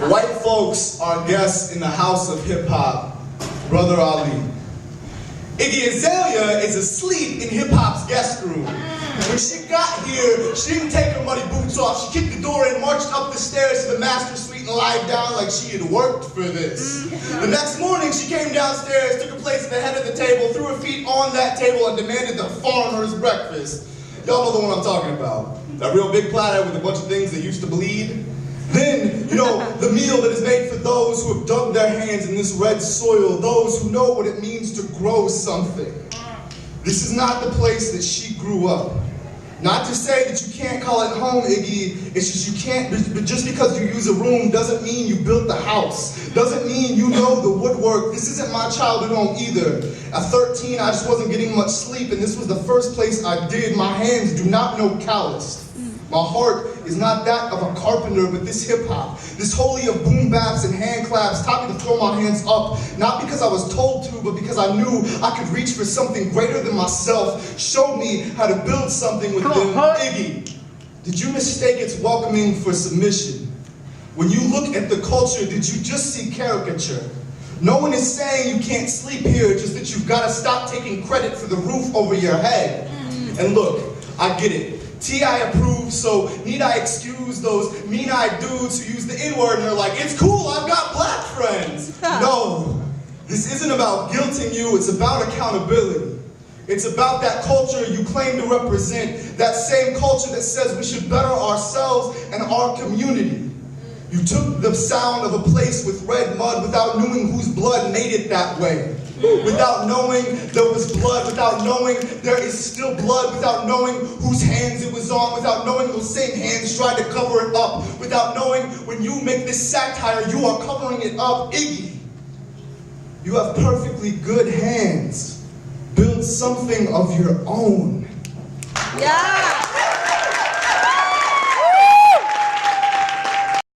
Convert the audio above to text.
White folks are guests in the house of hip-hop, Brother Ali. Iggy Azalea is asleep in hip-hop's guest room. When she got here, she didn't take her muddy boots off. She kicked the door in, marched up the stairs to the master suite, and lied down like she had worked for this. The next morning, she came downstairs, took her place at the head of the table, threw her feet on that table, and demanded the farmer's breakfast. Y'all know the one I'm talking about. That real big platter with a bunch of things that used to bleed. Then, you know, the meal that is made for those who have dug their hands in this red soil, those who know what it means to grow something. This is not the place that she grew up. Not to say that you can't call it home, Iggy, it's just you can't, but just because you use a room doesn't mean you built the house. Doesn't mean you know the woodwork. This isn't my childhood home either. At 13, I just wasn't getting much sleep, and this was the first place I did. My hands do not know calloused. My heart is not that of a carpenter, but this hip-hop, this holy of boom baps and hand claps taught me to throw my hands up, not because I was told to, but because I knew I could reach for something greater than myself, showed me how to build something with them. Iggy, did you mistake its welcoming for submission? When you look at the culture, did you just see caricature? No one is saying you can't sleep here, just that you've got to stop taking credit for the roof over your head. And look, I get it. T.I. approves, so need I excuse those mean-eyed dudes who use the N-word and are like, it's cool, I've got black friends. No, this isn't about guilting you, it's about accountability. It's about that culture you claim to represent, that same culture that says we should better ourselves and our community. You took the sound of a place with red mud without knowing whose blood made it that way. Without knowing there was blood, without knowing there is still blood, without knowing whose hands it was on, without knowing those same hands tried to cover it up, without knowing when you make this satire, you are covering it up. Iggy, you have perfectly good hands. Build something of your own. Yeah.